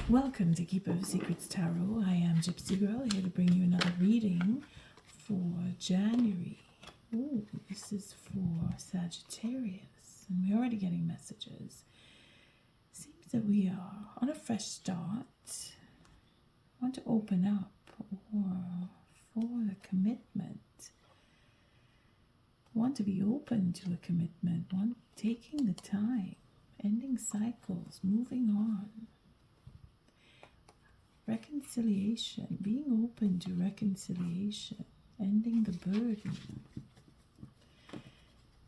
Welcome to Keeper of Secrets Tarot. I am Gypsy Girl, here to bring you another reading for January. Ooh, this is for Sagittarius, and we're already getting messages. Seems that we are on a fresh start. Want to open up, or for the commitment. Want to be open to a commitment. Want taking the time, ending cycles, moving on. Reconciliation, being open to reconciliation, ending the burden.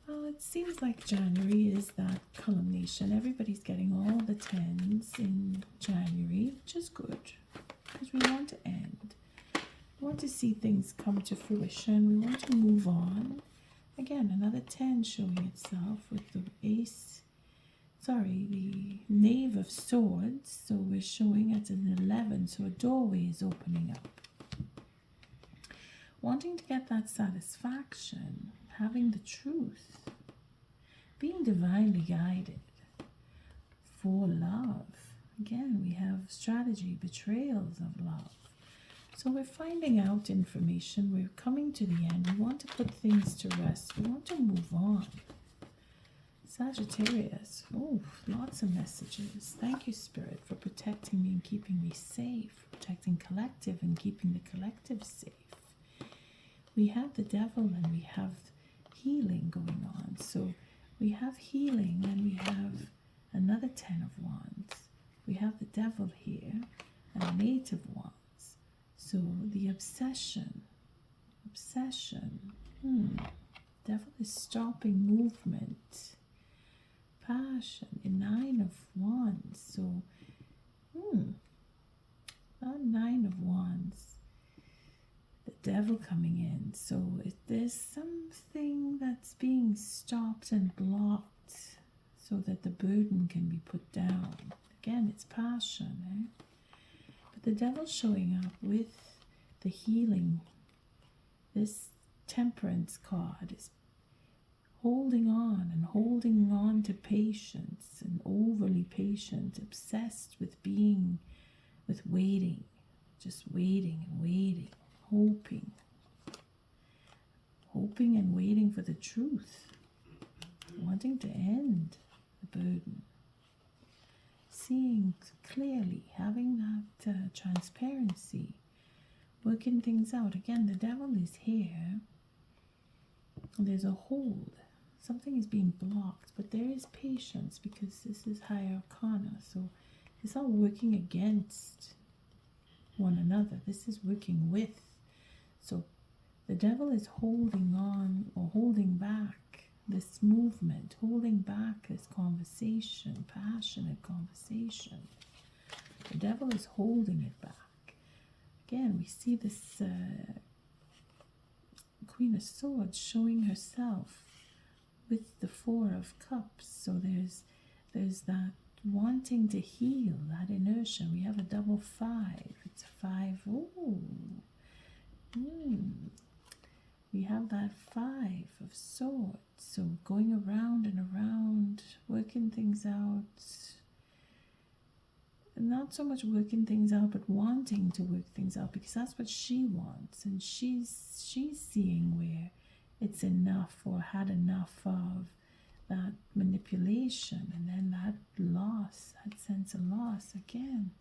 Well, it seems like January is that culmination. Everybody's getting all the 10s in January, which is good, because we want to end. We want to see things come to fruition. We want to move on. Again, another 10 showing itself with the the Knave of Swords. So we're showing at an 11, so a doorway is opening up. Wanting to get that satisfaction, having the truth, being divinely guided for love. Again, we have strategy, betrayals of love. So we're finding out information. We're coming to the end. We want to put things to rest. We want to move on. Sagittarius, oh, lots of messages. Thank you, Spirit, for protecting me and keeping me safe, protecting collective and keeping the collective safe. We have the devil and we have healing going on. So we have healing and we have another 10 of Wands. We have the devil here and an 8 of Wands. So the obsession. Devil is stopping movement. Passion, a 9 of Wands. So, that 9 of Wands, the devil coming in. So if there's something that's being stopped and blocked so that the burden can be put down. Again, it's passion, eh? But the devil's showing up with the healing. This Temperance card is holding on to patience, and overly patient, obsessed with waiting, just waiting and waiting, hoping and waiting for the truth, wanting to end the burden, seeing clearly, having that transparency, working things out. Again, the devil is here. There's a hold. Something is being blocked, but there is patience because this is higher arcana. So it's not working against one another. This is working with. So the devil is holding on or holding back this movement, holding back this conversation, passionate conversation. The devil is holding it back. Again, we see this Queen of Swords showing herself with the 4 of Cups. So there's that wanting to heal, that inertia. We have a double 5. It's a 5. Ooh. We have that 5 of Swords. So going around and around, working things out. Not so much working things out, but wanting to work things out, because that's what she wants, and she's seeing where it's enough or had enough of that manipulation, and then that loss, that sense of loss. Again,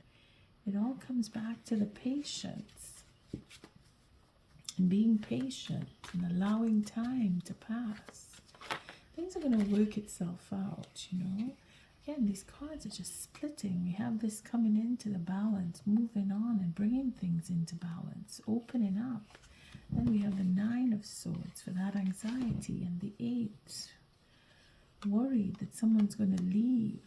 it all comes back to the patience and being patient and allowing time to pass. Things are going to work itself out, you know. Again, these cards are just splitting. We have this coming into the balance, moving on and bringing things into balance, opening up. Then we have the 9 of Swords for that anxiety, and the 8, worried that someone's going to leave.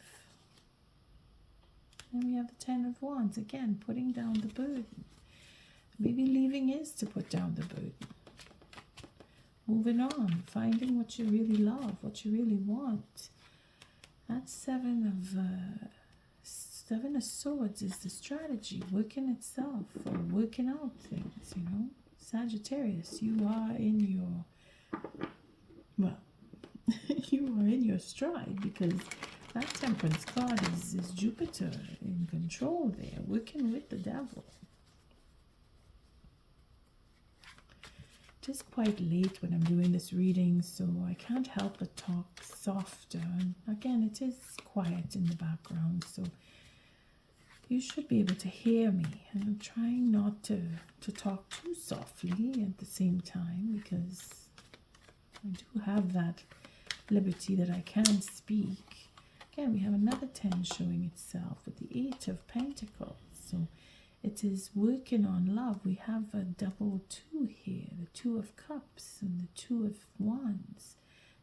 Then we have the 10 of Wands, again, putting down the burden. Maybe leaving is to put down the burden. Moving on, finding what you really love, what you really want. That 7 of Swords is the strategy, working itself or working out things, you know. Sagittarius, you are in your, you are in your stride, because That Temperance card is Jupiter in control there, working with the devil. It is quite late when I'm doing this reading, so I can't help but talk softer. And again, it is quiet in the background, so you should be able to hear me. And I'm trying not to talk too softly at the same time, because I do have that liberty that I can speak. Again, we have another 10 showing itself with the 8 of Pentacles. So it is working on love. We have a double 2 here, the 2 of Cups and the 2 of Wands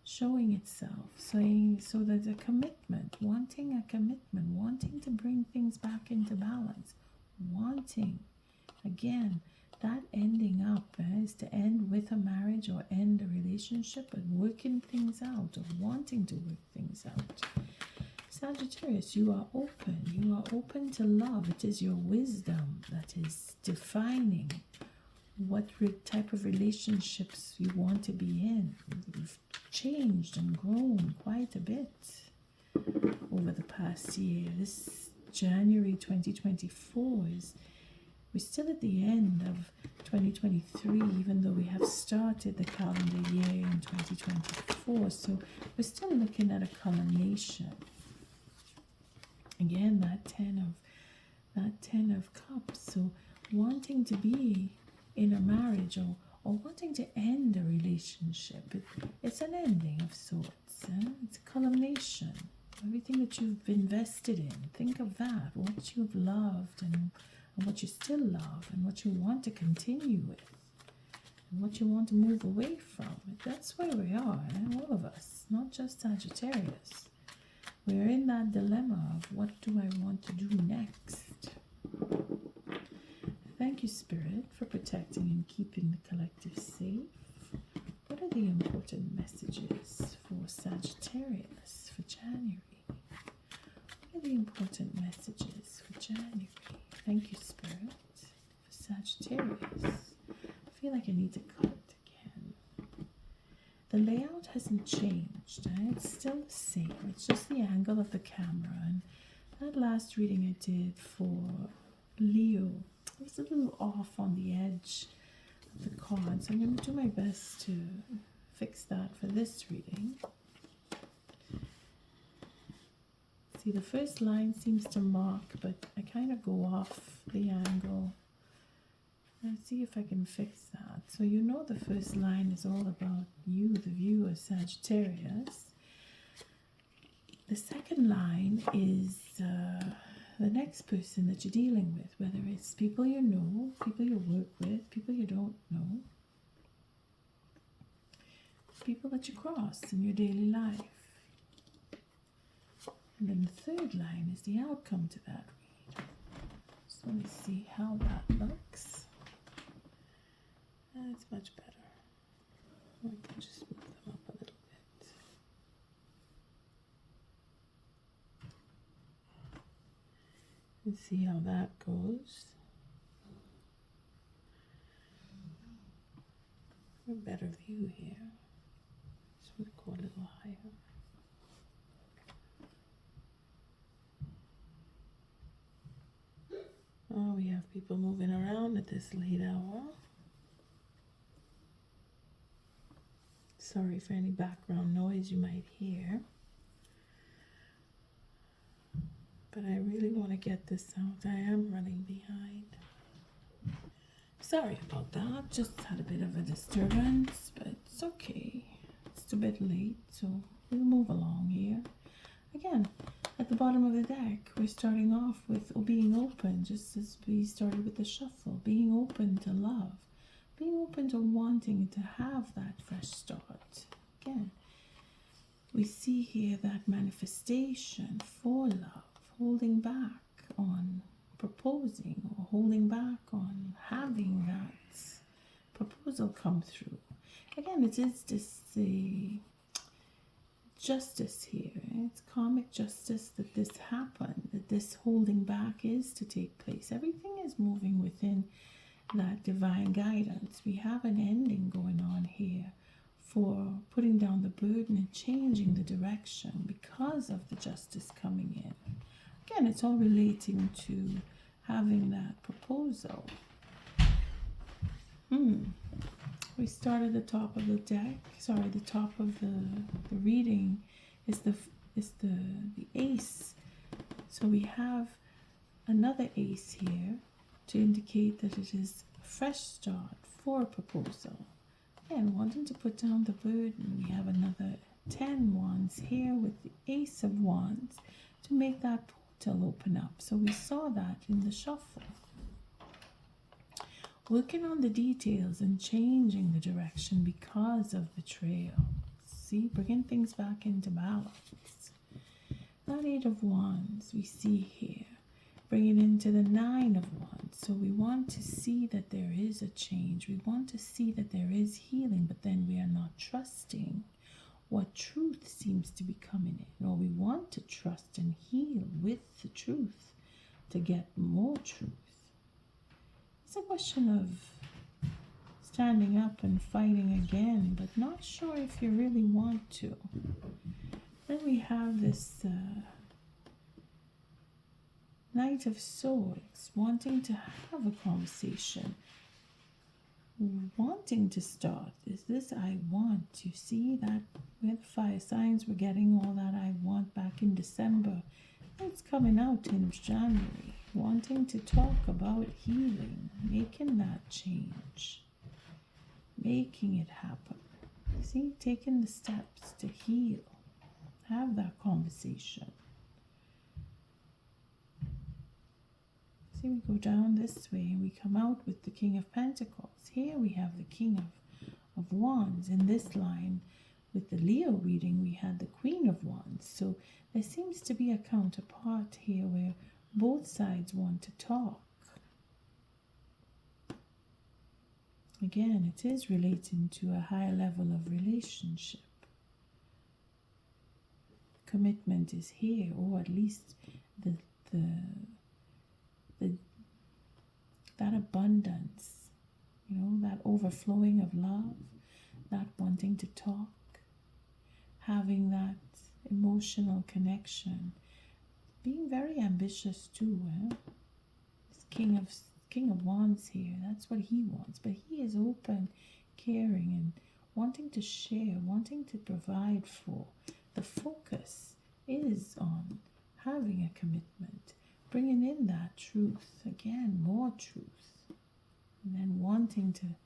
showing itself, saying, so there's a commitment, wanting a commitment, wanting to bring things back into balance, wanting, again, that ending up is to end with a marriage or end a relationship, but working things out, or wanting to work things out. Sagittarius, you are open. You are open to love. It is your wisdom that is defining what type of relationships you want to be in. You've changed and grown quite a bit over the past year. This January 2024 we're still at the end of 2023, even though we have started the calendar year in 2024. So we're still looking at a culmination. Again, that 10 of Cups. So wanting to be in a marriage or wanting to end a relationship. It's an ending of sorts. It's a culmination. Everything that you've invested in, think of that. What you've loved and what you still love and what you want to continue with and what you want to move away from. That's where we are, all of us, not just Sagittarius. We're in that dilemma of what do I want to do next? Thank you, Spirit, for protecting and keeping the collective safe. What are the important messages for Sagittarius for January? What are the important messages for January? Thank you, Spirit, for Sagittarius. I feel like I need to cut again. The layout hasn't changed. It's still the same. It's just the angle of the camera. And that last reading I did for Leo, it was a little off on the edge of the cards. I'm going to do my best to fix that for this reading. See, the first line seems to mark, but I kind of go off the angle. Let's see if I can fix that. So you know the first line is all about you, the viewer, Sagittarius. The second line is the next person that you're dealing with, whether it's people you know, people you work with, people you don't know, people that you cross in your daily life. And then the third line is the outcome to that read. So let me see how that looks. That's much better. I can just move them up a little bit. And see how that goes. A better view here. Just want to go a little higher. Oh, we have people moving around at this late hour. Sorry for any background noise you might hear. But I really want to get this out. I am running behind. Sorry about that. Just had a bit of a disturbance, but it's okay. It's a bit late, so we'll move along here. Again, at the bottom of the deck, we're starting off with being open, just as we started with the shuffle. Being open to love. Being open to wanting to have that fresh start. Again, we see here that manifestation for love, holding back on proposing or holding back on having that proposal come through. Again, it is just the justice here. It's karmic justice that this happened, that this holding back is to take place. Everything is moving within that divine guidance. We have an ending going on here for putting down the burden and changing the direction because of the justice coming in. Again, it's all relating to having that proposal. We start at the top of the deck. Sorry, the top of the reading is the ace. So we have another ace here to indicate that it is a fresh start for a proposal. And wanting to put down the burden, we have another 10 wands here with the ace of wands to make that portal open up. So we saw that in the shuffle. Working on the details and changing the direction because of betrayal. See, bringing things back into balance. That 8 of wands we see here. Bringing into the 9 of wands. So we want to see that there is a change. We want to see that there is healing, but then we are not trusting what truth seems to be coming in. Or we want to trust and heal with the truth to get more truth. It's a question of standing up and fighting again, but not sure if you really want to. Then we have this Knight of Swords, wanting to have a conversation, wanting to start. Is this I want? You see that with fire signs, we're getting all that I want back in December. It's coming out in January. Wanting to talk about healing, making that change, making it happen. See, taking the steps to heal, have that conversation. See, we go down this way and we come out with the King of Pentacles. Here we have the King of Wands. In this line, with the Leo reading, we had the Queen of Wands. So there seems to be a counterpart here where both sides want to talk. Again, it is relating to a higher level of relationship. Commitment is here, or at least that abundance, you know, that overflowing of love, that wanting to talk, having that emotional connection, being very ambitious too. This King of Wands here, that's what he wants, but he is open, caring, and wanting to share, wanting to provide for. The focus is on having a commitment, bringing in that truth, again, more truth, and then wanting to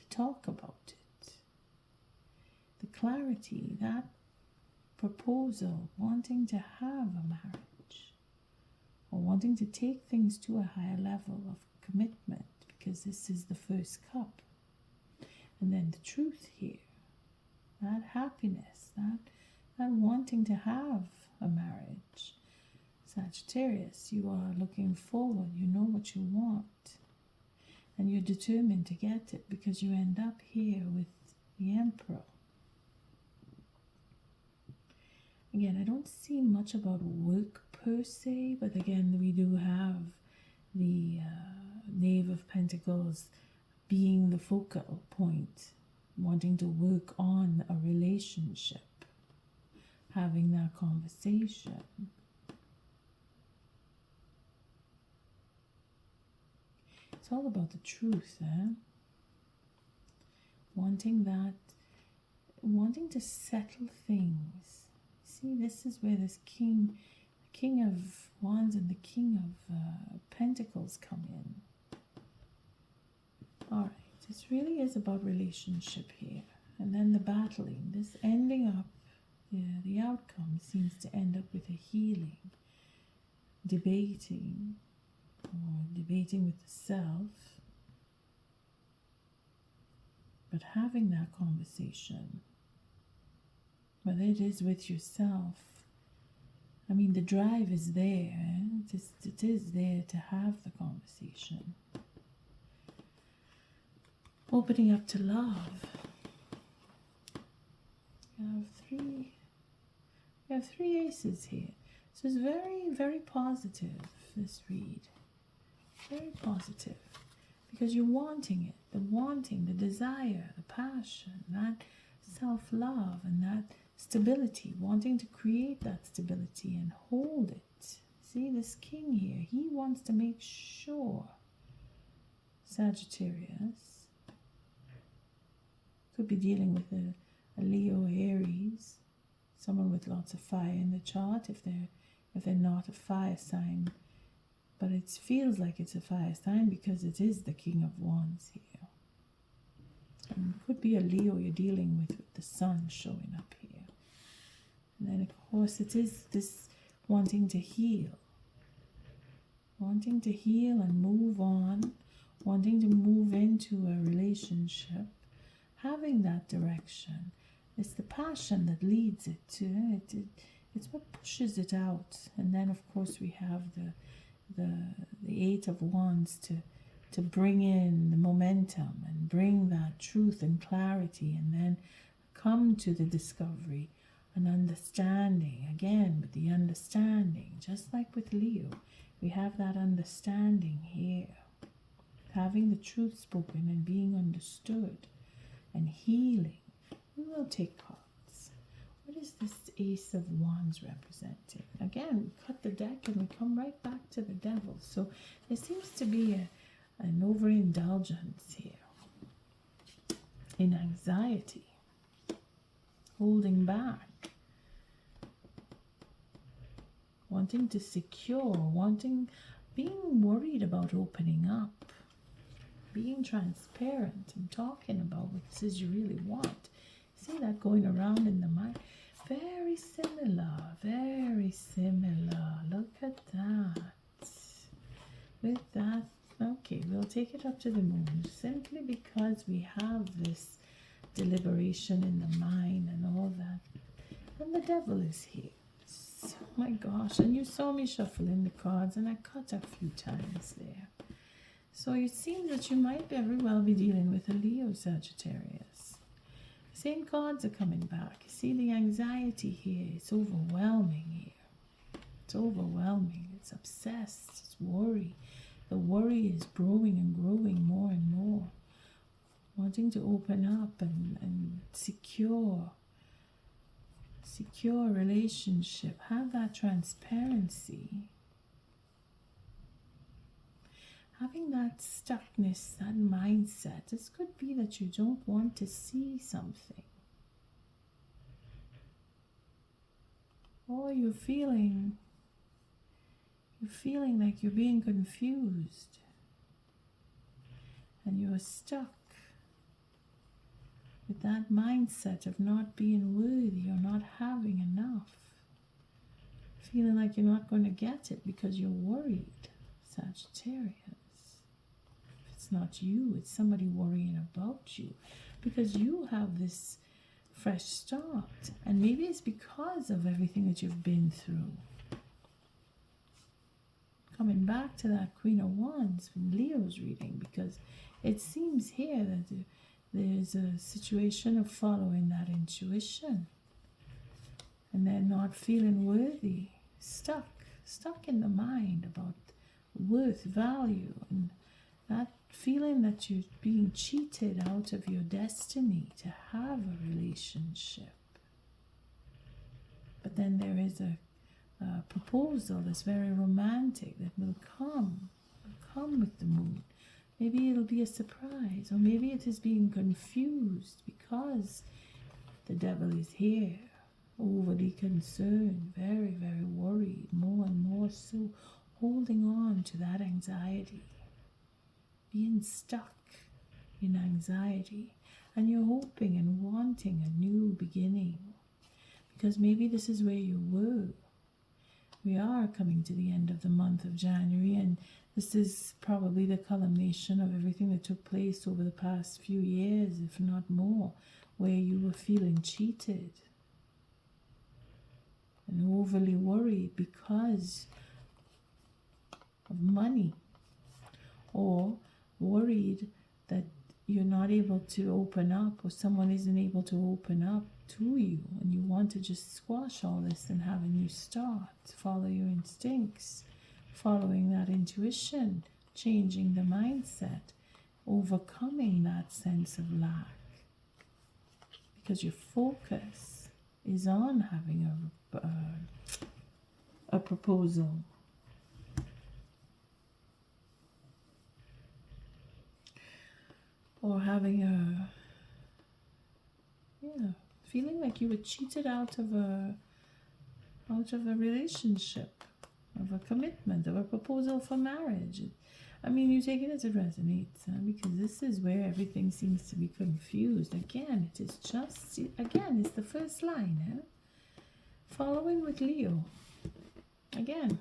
talk about it. The clarity, that proposal, wanting to have a marriage, or wanting to take things to a higher level of commitment, because this is the first cup. And then the truth here, that happiness, that wanting to have a marriage. Sagittarius, you are looking forward, you know what you want, and you're determined to get it because you end up here with the Emperor. Again, I don't see much about work per se, but again, we do have the Knave of Pentacles being the focal point, wanting to work on a relationship, having that conversation. It's all about the truth, wanting to settle things. See, this is where this King of Wands and the King of Pentacles come in. All right, this really is about relationship here. And then the battling, this ending up, the outcome seems to end up with a healing, debating with the self, but having that conversation, whether it is with yourself. I mean, the drive is there. It is there to have the conversation. Opening up to love. We have three aces here. So it's very, very positive, this read. Very positive. Because you're wanting it. The wanting, the desire, the passion, that self-love and that stability, wanting to create that stability and hold it. See this king here, he wants to make sure, Sagittarius, could be dealing with a Leo, Aries, someone with lots of fire in the chart if they're not a fire sign, but it feels like it's a fire sign because it is the King of Wands here. And it could be a Leo you're dealing with the sun showing up here. And then of course it is this wanting to heal and move on, wanting to move into a relationship, having that direction. It's the passion that leads it to it. It's what pushes it out. And then of course we have the Eight of Wands to bring in the momentum and bring that truth and clarity, and then come to the discovery and understanding. Again, with the understanding, just like with Leo, we have that understanding here, having the truth spoken and being understood and healing. We will take cards. What is this Ace of Wands representing? Again, we cut the deck and we come right back to the Devil. So there seems to be an overindulgence here in anxiety, holding back, wanting to secure, being worried about opening up, being transparent and talking about what it is you really want. See that going around in the mind? Very similar, very similar. Look at that. With that, okay, we'll take it up to the moon simply because we have this deliberation in the mind and all that. And the Devil is here. So, my gosh, and you saw me shuffling the cards and I cut a few times there. So it seems that you might very well be dealing with a Leo, Sagittarius. Same cards are coming back. You see the anxiety here. It's overwhelming here. It's overwhelming. It's obsessed. It's worry. The worry is growing and growing more and more. Wanting to open up and secure a relationship. Have that transparency. Having that stuckness, that mindset. This could be that you don't want to see something. Or you're feeling like you're being confused. And you're stuck with that mindset of not being worthy or not having enough. Feeling like you're not going to get it because you're worried, Sagittarius. It's not you, it's somebody worrying about you because you have this fresh start, and maybe it's because of everything that you've been through. Coming back to that Queen of Wands from Leo's reading, because it seems here that there's a situation of following that intuition and they're not feeling worthy, stuck in the mind about worth, value, and that feeling that you're being cheated out of your destiny to have a relationship. But then there is a proposal that's very romantic that will come with the moon. Maybe it'll be a surprise, or maybe it is being confused because the Devil is here, overly concerned, very, very worried, more and more so, holding on to that anxiety. Being stuck in anxiety, and you're hoping and wanting a new beginning because maybe this is where you were. We are coming to the end of the month of January, and this is probably the culmination of everything that took place over the past few years, if not more, where you were feeling cheated and overly worried because of money, or worried that you're not able to open up, or someone isn't able to open up to you, and you want to just squash all this and have a new start, follow your instincts, following that intuition, changing the mindset, overcoming that sense of lack. because your focus is on having a proposal. Or having feeling like you were cheated out of a relationship, of a commitment, of a proposal for marriage. I mean, you take it as it resonates, because this is where everything seems to be confused. Again, it is just, again, it's the first line, following with Leo. Again,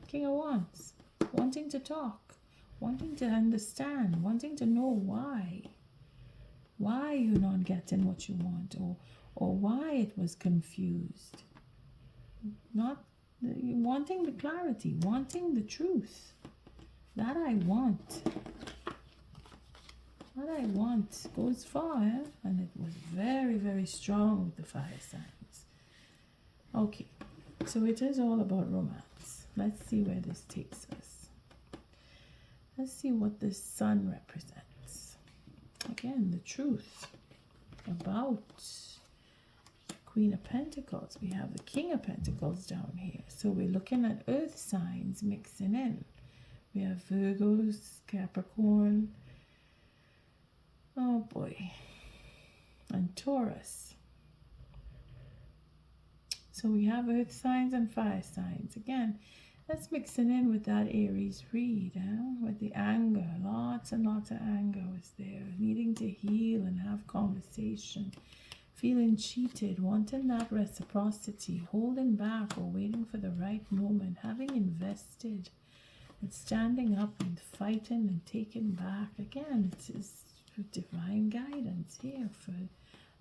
King of Wands, wanting to talk, wanting to understand, wanting to know why you're not getting what you want, or why it was confused. Not wanting the clarity, wanting the truth. That I want goes far, and it was very, very strong with the fire signs. Okay, so it is all about romance. Let's see where this takes us. Let's see what this sun represents. Again, the truth about Queen of Pentacles. We have the King of Pentacles down here. So we're looking at earth signs mixing in. We have Virgos, Capricorn, oh boy, and Taurus. So we have earth signs and fire signs. Again, that's mixing in with that Aries read, with the anger. Lots and lots of anger was there. Needing to heal and have conversation. Feeling cheated, wanting that reciprocity, holding back or waiting for the right moment, having invested and standing up and fighting and taking back. Again, it's divine guidance here for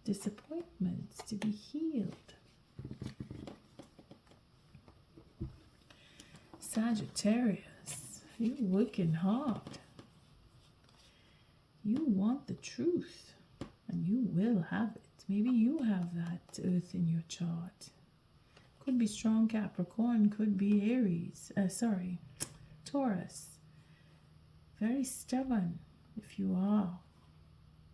disappointments to be healed. Sagittarius, you're working hard. You want the truth, and you will have it. Maybe you have that earth in your chart. Could be strong Capricorn, could be Aries. Taurus. Very stubborn if you are.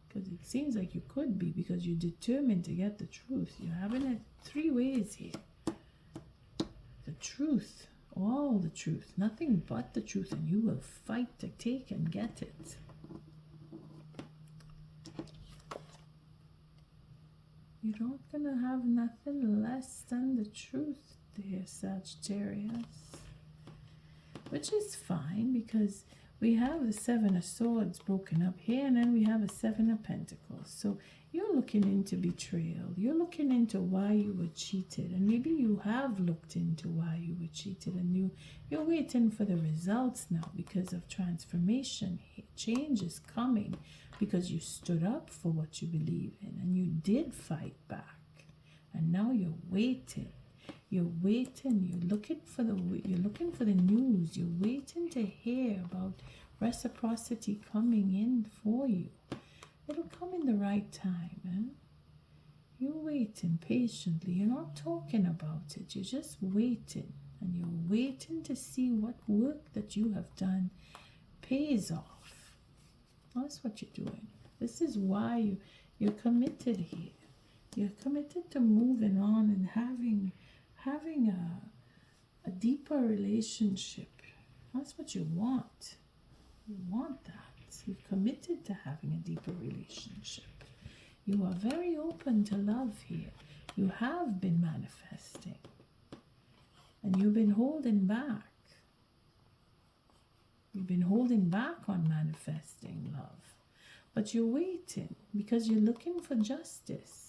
Because it seems like you could be, because you're determined to get the truth. You're having it three ways here. The truth. All the truth. Nothing but the truth. And you will fight to take and get it. You're not going to have nothing less than the truth there, Sagittarius. Which is fine, because we have the Seven of Swords broken up here, and then we have a Seven of Pentacles. So you're looking into betrayal. You're looking into why you were cheated. And maybe you have looked into why you were cheated, and you're waiting for the results now because of transformation. Change is coming because you stood up for what you believe in, and you did fight back. And now you're waiting. You're waiting, you're looking for the news, you're waiting to hear about reciprocity coming in for you. It'll come in the right time, You're waiting patiently, you're not talking about it, you're just waiting. And you're waiting to see what work that you have done pays off. That's what you're doing. This is why you're committed here. You're committed to moving on and having a deeper relationship. That's what you want. You want that. You're committed to having a deeper relationship. You are very open to love here. You have been manifesting. And you've been holding back. You've been holding back on manifesting love. But you're waiting because you're looking for justice.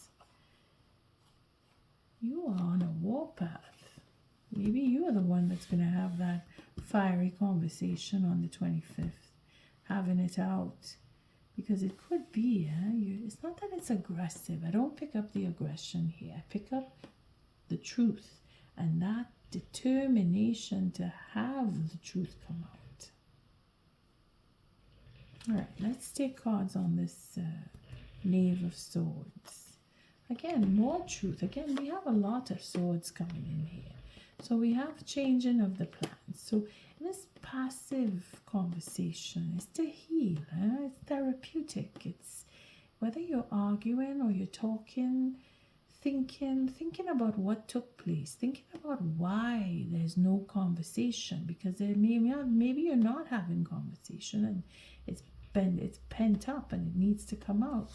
You are on a warpath. Maybe you are the one that's going to have that fiery conversation on the 25th, having it out. Because it could be, it's not that it's aggressive. I don't pick up the aggression here. I pick up the truth and that determination to have the truth come out. All right, let's take cards on this Knave of Swords. Again, more truth. Again, we have a lot of swords coming in here. So we have changing of the plans. So in this passive conversation, it's to heal. It's therapeutic. whether you're arguing or you're talking, thinking about what took place, thinking about why there's no conversation, because maybe you're not having conversation and it's pent up and it needs to come out.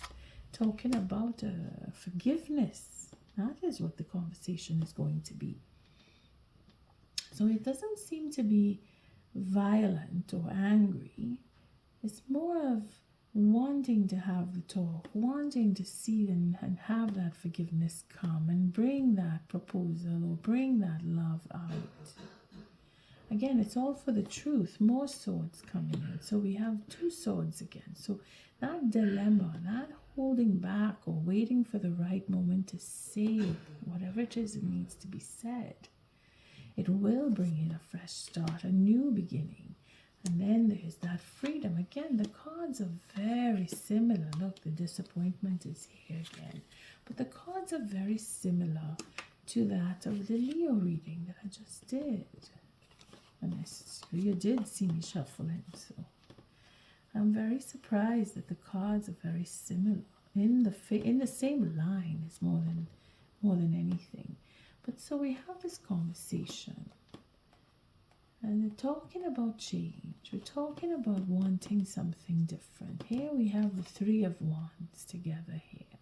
Talking about forgiveness, that is what the conversation is going to be. So it doesn't seem to be violent or angry. It's more of wanting to have the talk, wanting to see and have that forgiveness come and bring that proposal or bring that love out. Again, it's all for the truth. More swords coming in. So we have 2 swords again. So that dilemma, that holding back or waiting for the right moment to say whatever it is that needs to be said, it will bring in a fresh start, a new beginning. And then there's that freedom. Again, the cards are very similar. Look, the disappointment is here again. But the cards are very similar to that of the Leo reading that I just did. And you did see me shuffling, so I'm very surprised that the cards are very similar. In the same line is more than anything. But so we have this conversation. And we're talking about change. We're talking about wanting something different. Here we have the 3 of Wands together here.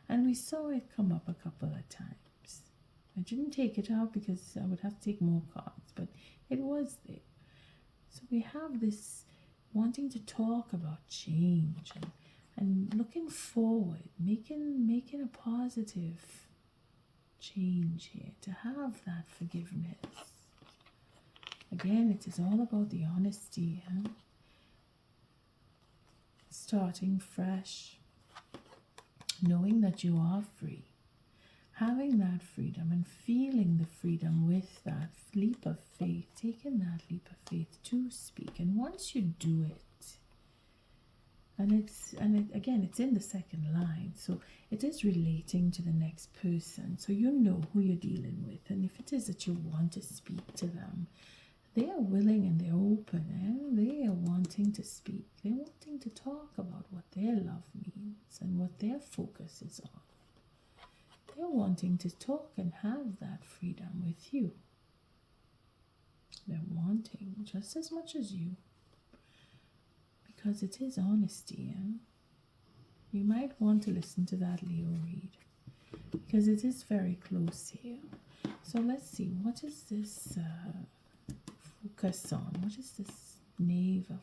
And we saw it come up a couple of times. I didn't take it out because I would have to take more cards, but it was there. So we have this wanting to talk about change and looking forward, making a positive change here, to have that forgiveness. Again, it is all about the honesty, starting fresh, knowing that you are free, having that freedom and feeling the freedom with that leap of faith, taking that leap of faith to speak. And once you do it, again, it's in the second line, so it is relating to the next person, so you know who you're dealing with. And if it is that you want to speak to them, they are willing and they're open, and they are wanting to speak. They're wanting to talk about what their love means and what their focus is on. They're wanting to talk and have that freedom with you. They're wanting just as much as you, because it is honesty. You might want to listen to that Leo read, because it is very close here. So let's see, what is this focus on? What is this Knave of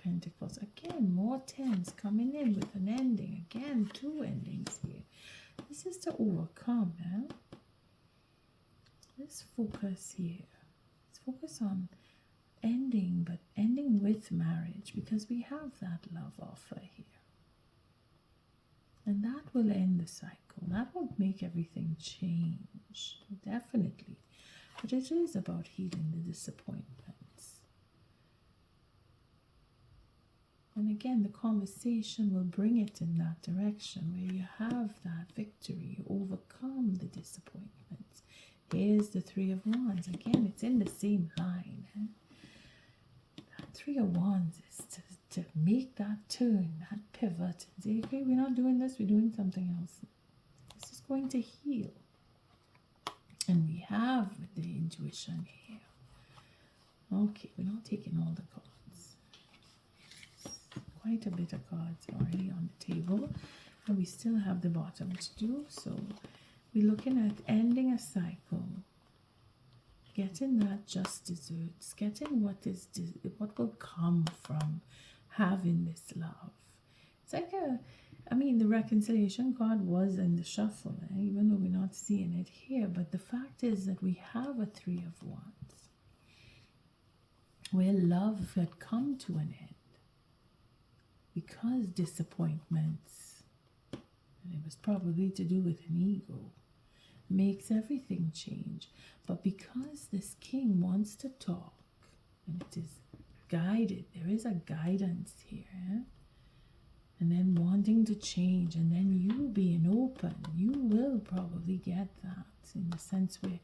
Pentacles? Again, more 10s coming in with an ending. Again, 2 endings here. This is to overcome. Let's focus here. Let's focus on ending, but ending with marriage, because we have that love offer here. And that will end the cycle. That will make everything change, definitely. But it is about healing the disappointments. And again, the conversation will bring it in that direction where you have that victory, you overcome the disappointments. Here's the 3 of Wands. Again, it's in the same line. That 3 of Wands is to make that turn, that pivot, and say, okay, we're not doing this, we're doing something else. This is going to heal. And we have the intuition here. Okay, we're not taking all the cards. Quite a bit of cards already on the table. And we still have the bottom to do. So we're looking at ending a cycle. Getting that just desserts. Getting what will come from having this love. It's like the reconciliation card was in the shuffle, even though we're not seeing it here. But the fact is that we have a 3 of Wands, where love had come to an end because disappointments, and it was probably to do with an ego, makes everything change. But because this king wants to talk, and it is guided, there is a guidance here, and then wanting to change, and then you being open, you will probably get that, in the sense where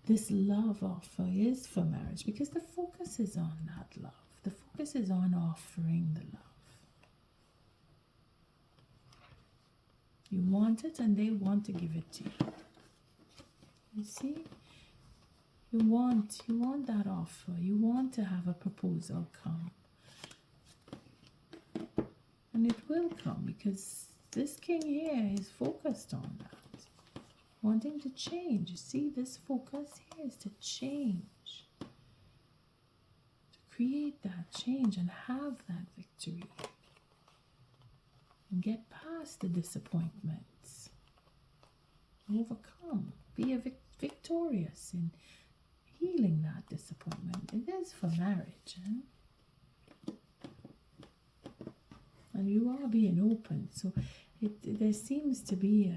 this love offer is for marriage, because the focus is on that love. The focus is on offering the love. You want it and they want to give it to you. You see? You want that offer. You want to have a proposal come. And it will come because this king here is focused on that. Wanting to change. You see, this focus here is to change. To create that change and have that victory. And get past the disappointments. Overcome. Be victorious in healing that disappointment. It is for marriage. And you are being open. So there seems to be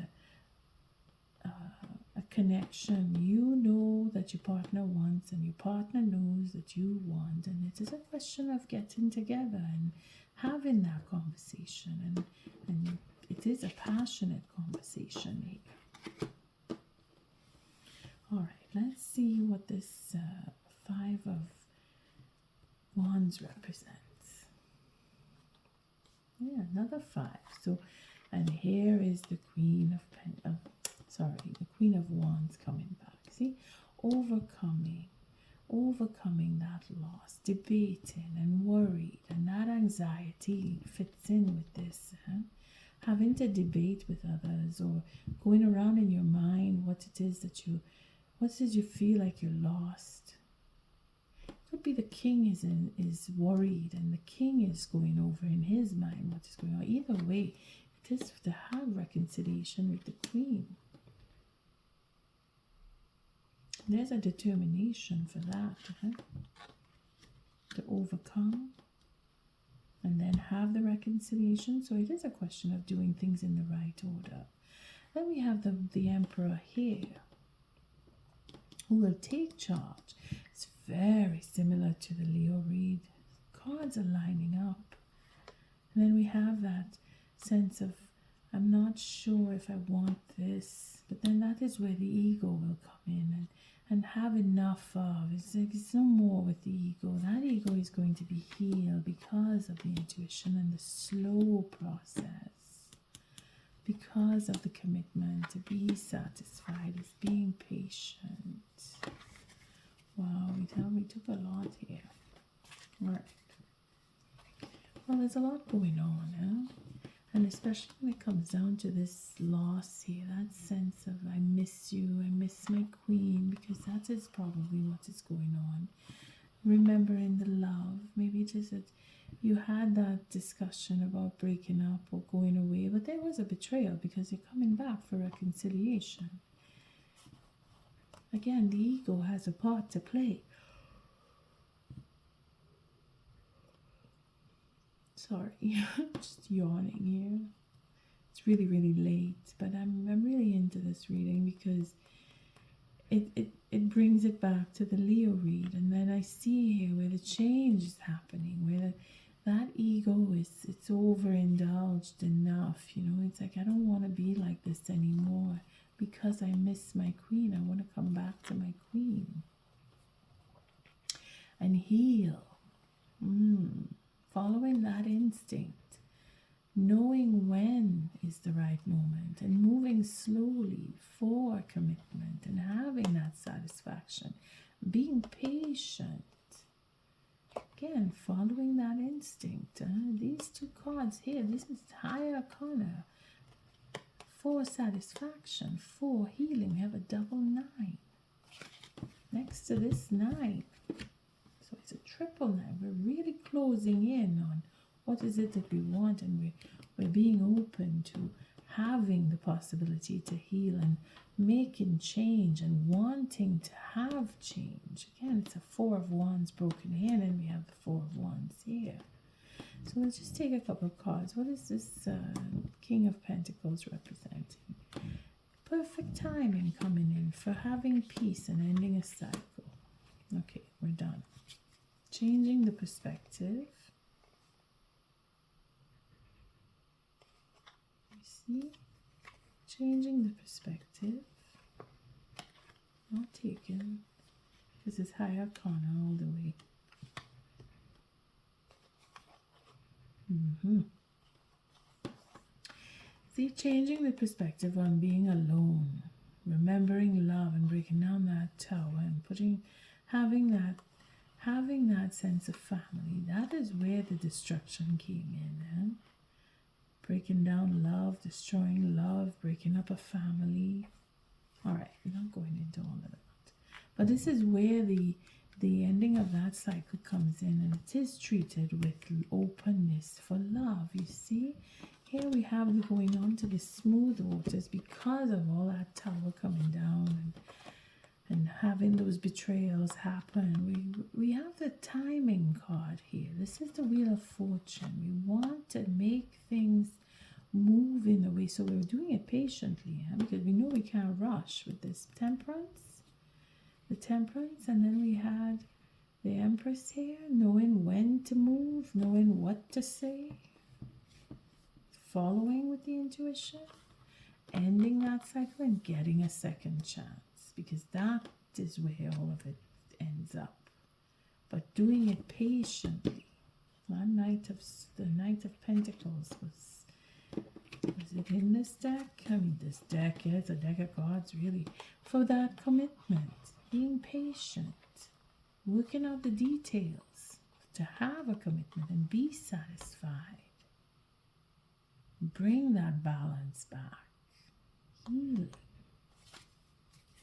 a connection. You know that your partner wants and your partner knows that you want. And it is a question of getting together and having that conversation. And it is a passionate conversation here. All right, let's see what this Five of Wands represents. Yeah, another 5. So, and here is the Queen of Wands coming back. See, overcoming that loss, debating and worried, and that anxiety fits in with this. Having to debate with others or going around in your mind what it is you feel like you're lost. It could be the king is worried and the king is going over in his mind what is going on. Either way, it is to have reconciliation with the queen. There's a determination for that, to overcome and then have the reconciliation. So it is a question of doing things in the right order. Then we have the Emperor here, who will take charge. It's very similar to the Leo read. Cards are lining up. And then we have that sense of, I'm not sure if I want this. But then that is where the ego will come in and have enough of. It's no more with the ego. That ego is going to be healed because of the intuition and the slow process. Because of the commitment to be satisfied, is being patient. Wow, we took a lot here. All right. Well, there's a lot going on, and especially when it comes down to this loss here, that sense of I miss you, I miss my queen, because that is probably what is going on. Remembering the love, maybe it is that you had that discussion about breaking up or going away, but there was a betrayal because you're coming back for reconciliation. Again, the ego has a part to play. Sorry, just yawning here. It's really, really late, but I'm really into this reading because it brings it back to the Leo read, and then I see here where the change is happening, where that ego it's overindulged enough. It's like, I don't want to be like this anymore because I miss my queen. I want to come back to my queen and heal. Following that instinct, knowing when is the right moment and moving slowly for commitment and having that satisfaction, being patient. Again, following that instinct. These two cards here, this is High Arcana. For satisfaction, for healing, we have a double 9. Next to this 9. So it's a triple 9. We're really closing in on what is it that we want, and we're being open to having the possibility to heal and making change and wanting to have change. Again, it's a 4 of Wands broken here, and then we have the 4 of Wands here. So let's just take a couple of cards. What is this King of Pentacles representing? Perfect timing coming in for having peace and ending a cycle. Okay, we're done. Changing the perspective. You see? Changing the perspective. Not taken. This is High Arcana all the way. See, changing the perspective on being alone, remembering love and breaking down that tower and having that sense of family. That is where the destruction came in. Eh? Breaking down love, destroying love, breaking up a family. All right, I'm not going into all of that. But this is where the ending of that cycle comes in, and it is treated with openness for love. You see, here we have the going on to the smooth waters because of all that tower coming down and having those betrayals happen. We have the timing card here. This is the Wheel of Fortune. We want to make things move in a way, so we're doing it patiently, because we know we can't rush with this the temperance, and then we had the Empress here, knowing when to move, knowing what to say, following with the intuition, ending that cycle and getting a second chance, because that is where all of it ends up. But doing it patiently. The Knight of Pentacles was it in this deck? I mean, this deck, yeah, it's a deck of cards, really, for that commitment, being patient, working out the details to have a commitment and be satisfied. Bring that balance back.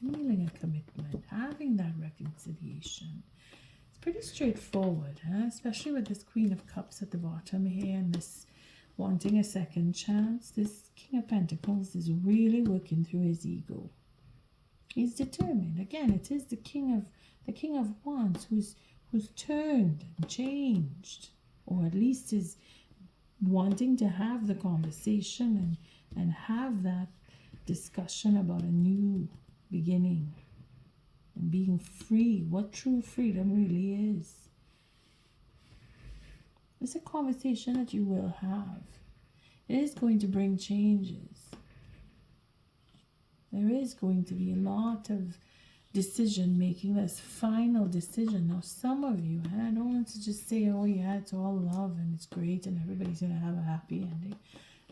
Healing a commitment, having that reconciliation. It's pretty straightforward, especially with this Queen of Cups at the bottom here and this wanting a second chance. This King of Pentacles is really working through his ego. He's determined. Again, it is the King of Wands who's turned and changed, or at least is wanting to have the conversation and have that discussion about a new beginning and being free, what true freedom really is. It's a conversation that you will have. It is going to bring changes. There is going to be a lot of decision making, this final decision. Now, some of you, and I don't want to just say, oh yeah, it's all love and it's great and everybody's going to have a happy ending.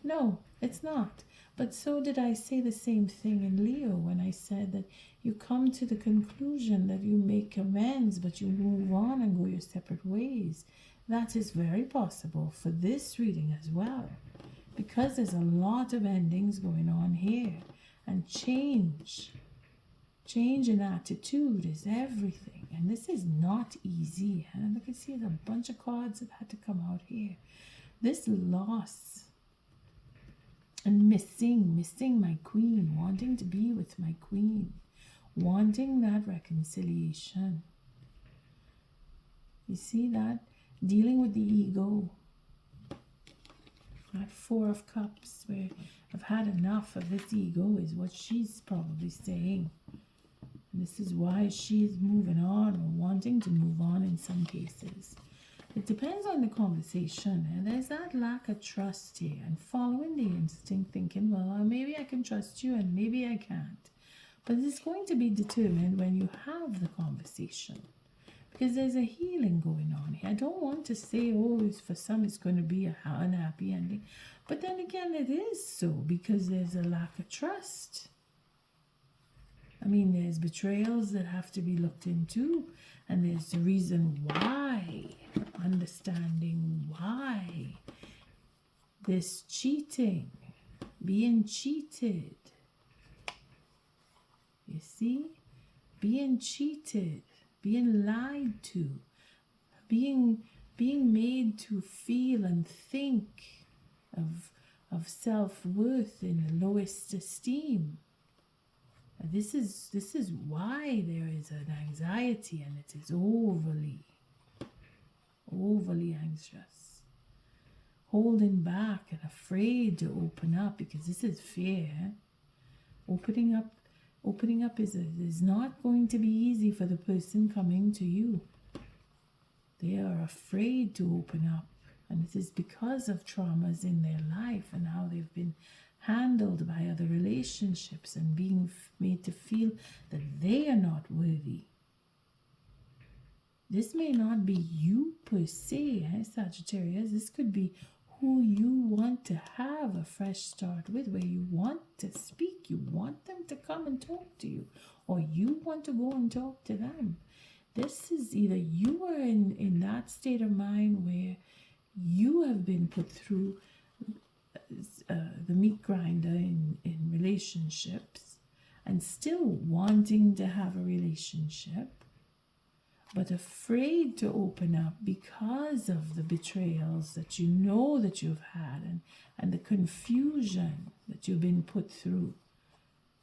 No, it's not. But so did I say the same thing in Leo when I said that you come to the conclusion that you make amends, but you move on and go your separate ways. That is very possible for this reading as well, because there's a lot of endings going on here, and change in attitude is everything, and this is not easy. And look, I see a bunch of cards that had to come out here. This loss and missing my queen, wanting to be with my queen, wanting that reconciliation. You see that? Dealing with the ego. That Four of Cups, where I've had enough of this ego, is what she's probably saying. And this is why she's moving on, or wanting to move on in some cases. It depends on the conversation, and there's that lack of trust here, and following the instinct, thinking, well, maybe I can trust you and maybe I can't. But it's going to be determined when you have the conversation, because there's a healing going on here. I don't want to say, oh, for some it's going to be a unhappy ending. But then again, it is so, because there's a lack of trust. I mean, there's betrayals that have to be looked into, and there's the reason why, understanding why. This cheating, being cheated. You see? Being cheated, being lied to, being made to feel and think of self-worth in the lowest esteem. This is why there is an anxiety, and it is overly anxious, holding back and afraid to open up, because this is fear. Opening up is not going to be easy for the person coming to you. They are afraid to open up, and it is because of traumas in their life and how they've been handled by other relationships and being made to feel that they are not worthy. This may not be you per se, Sagittarius. This could be who you want to have a fresh start with, where you want to speak, you want them to come and talk to you, or you want to go and talk to them. This is either you are in that state of mind where you have been put through the meat grinder in relationships and still wanting to have a relationship, but afraid to open up because of the betrayals that you know that you've had, and the confusion that you've been put through.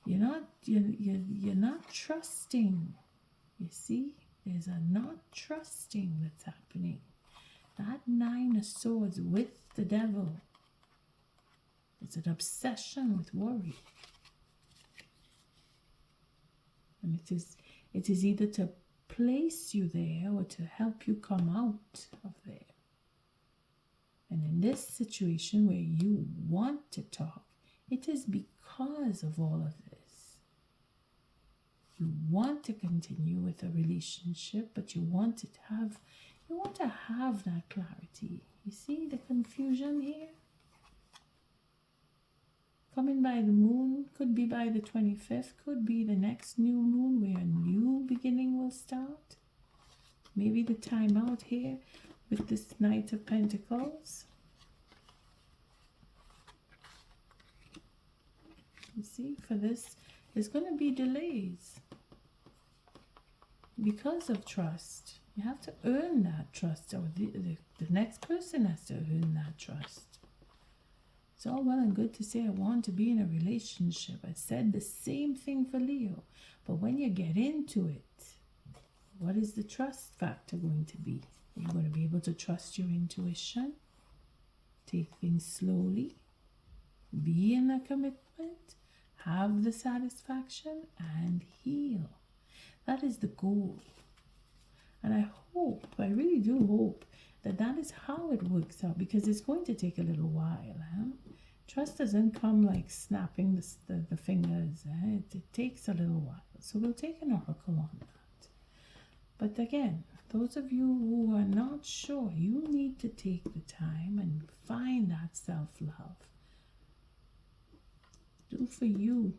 You're not trusting. You see, there's a not trusting that's happening. That 9 of Swords with the Devil. It's an obsession with worry. And it is either to place you there or to help you come out of there. And in this situation where you want to talk, it is because of all of this. You want to continue with a relationship, but you want to have that clarity. You see the confusion here? Coming by the moon, could be by the 25th, could be the next new moon where a new beginning will start. Maybe the time out here with this Knight of Pentacles. You see, for this, there's going to be delays because of trust. You have to earn that trust, or the next person has to earn that trust. It's all well and good to say I want to be in a relationship. I said the same thing for Leo. But when you get into it, what is the trust factor going to be? Are you going to be able to trust your intuition? Take things slowly. Be in a commitment. Have the satisfaction and heal. That is the goal. And I really do hope that is how it works out, because it's going to take a little while. Trust doesn't come like snapping the fingers. It takes a little while. So we'll take an oracle on that. But again, those of you who are not sure, you need to take the time and find that self-love. Do for you.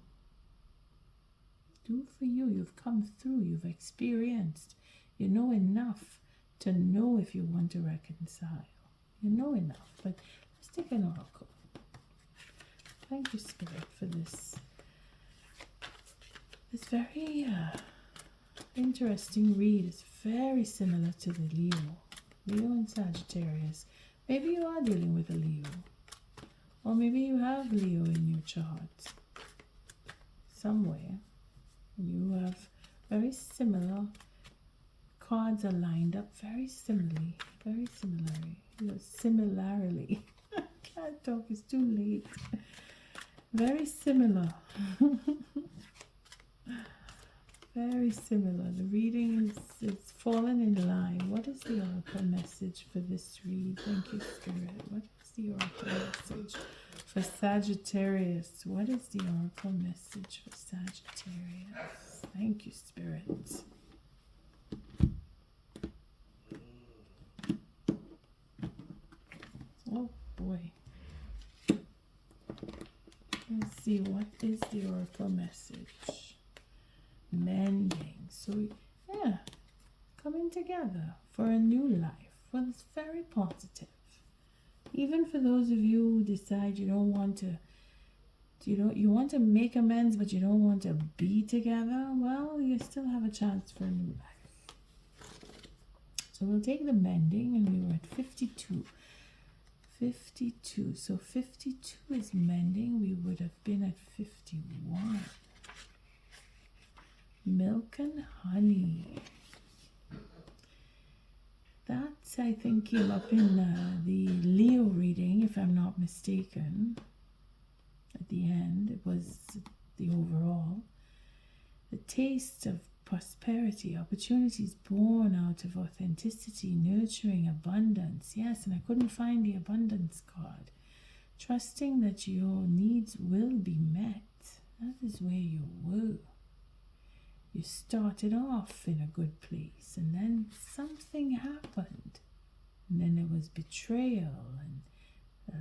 Do for you. You've come through. You've experienced. You know enough to know if you want to reconcile. You know enough. But let's take an oracle. Thank you, Spirit, for this very interesting read. It's very similar to the Leo and Sagittarius. Maybe you are dealing with a Leo, or maybe you have Leo in your chart somewhere. You have very similar cards are lined up very similarly. Similarly. I can't talk, it's too late. Very similar. Very similar. The reading is fallen in line. What is the oracle message for this read? Thank you, Spirit. What is the oracle message for Sagittarius? What is the oracle message for Sagittarius? Thank you, Spirit. Oh boy. Let's see, what is the oracle message? Mending. So yeah, coming together for a new life. Well, it's very positive. Even for those of you who decide you don't want to, you want to make amends, but you don't want to be together, well, you still have a chance for a new life. So we'll take the mending, and we were at 52. 52. So 52 is mending. We would have been at 51. Milk and honey. That, I think, came up in the Leo reading, if I'm not mistaken. At the end, it was the overall. The taste of prosperity, opportunities born out of authenticity, nurturing abundance. Yes, and I couldn't find the abundance card. Trusting that your needs will be met. That is where you were. You started off in a good place, and then something happened. And then there was betrayal and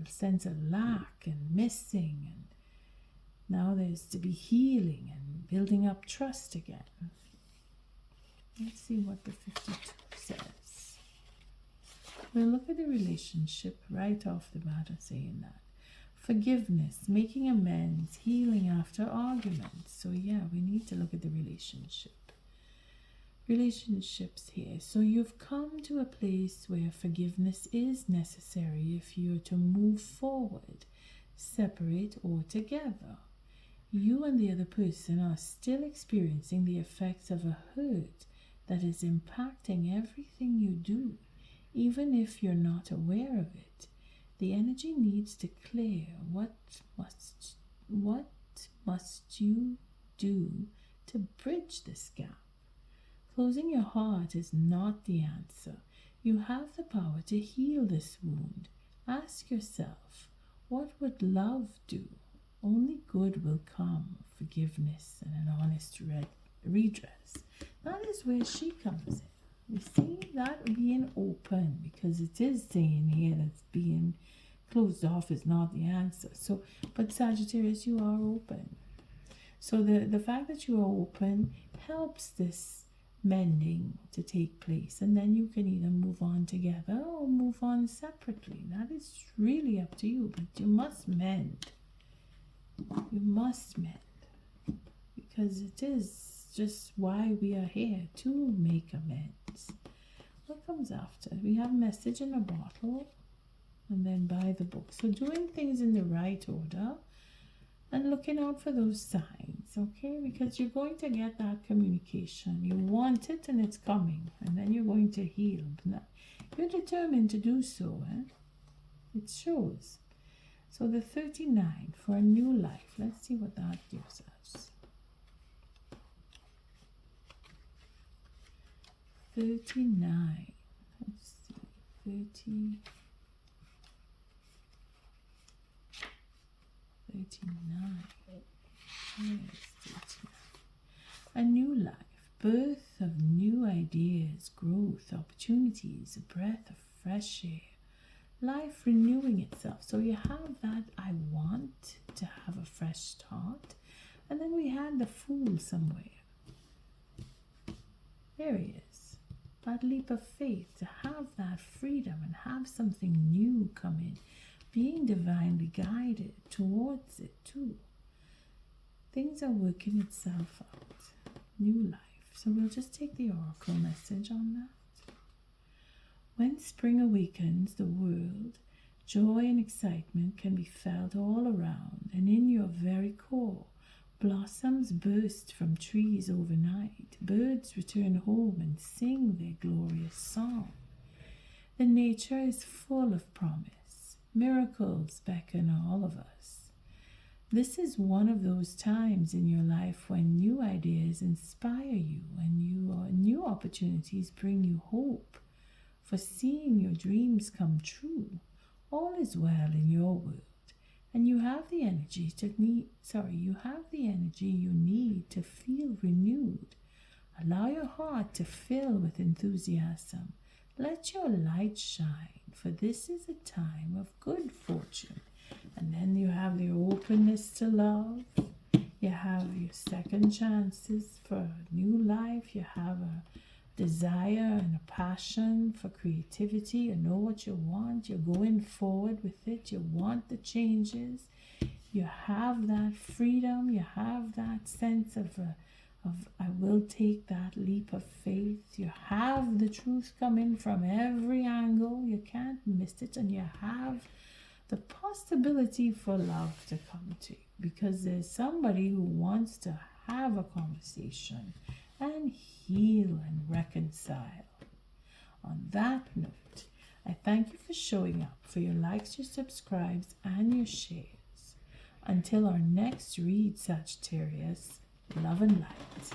a sense of lack and missing, and now there's to be healing and building up trust again. Let's see what the 52 says. We'll look at the relationship right off the bat of saying that. Forgiveness, making amends, healing after arguments. So yeah, we need to look at the relationship. Relationships here. So you've come to a place where forgiveness is necessary if you're to move forward, separate or together. You and the other person are still experiencing the effects of a hurt that is impacting everything you do, even if you're not aware of it. The energy needs to clear. What must you do to bridge this gap? Closing your heart is not the answer. You have the power to heal this wound. Ask yourself, what would love do? Only good will come, forgiveness and an honest redress. That is where she comes in. You see, that being open, because it is saying here that being closed off is not the answer. So, but Sagittarius, you are open. So the fact that you are open helps this mending to take place, and then you can either move on together or move on separately. That is really up to you, but you must mend. You must mend, because it is just why we are here, to make amends. What comes after? We have message in a bottle, and then buy the book. So doing things in the right order and looking out for those signs, okay? Because you're going to get that communication. You want it and it's coming, and then you're going to heal. You're determined to do so, eh? It shows. So the 39 for a new life. Let's see what that gives us. 39. Let's see. 39. Yes, 39. A new life, birth of new ideas, growth, opportunities, a breath of fresh air, life renewing itself. So you have that, I want to have a fresh start. And then we had the Fool somewhere. There he is. That leap of faith, to have that freedom and have something new come in. Being divinely guided towards it too. Things are working itself out. New life. So we'll just take the oracle message on that. When spring awakens the world, joy and excitement can be felt all around and in your very core. Blossoms burst from trees overnight. Birds return home and sing their glorious song. The nature is full of promise. Miracles beckon all of us. This is one of those times in your life when new ideas inspire you and new opportunities bring you hope for seeing your dreams come true. All is well in your world, and you have the energy you need to feel renewed. Allow your heart to fill with enthusiasm. Let your light shine, for this is a time of good fortune. And then you have your openness to love. You have your second chances for a new life. You have a desire and a passion for creativity. You know what you want. You're going forward with it. You want the changes. You have that freedom. You have that sense of I will take that leap of faith. You have the truth coming from every angle. You can't miss it. And you have the possibility for love to come to you, because there's somebody who wants to have a conversation and heal and reconcile. On that note, I thank you for showing up, for your likes, your subscribes, and your shares. Until our next read, Sagittarius, love and light.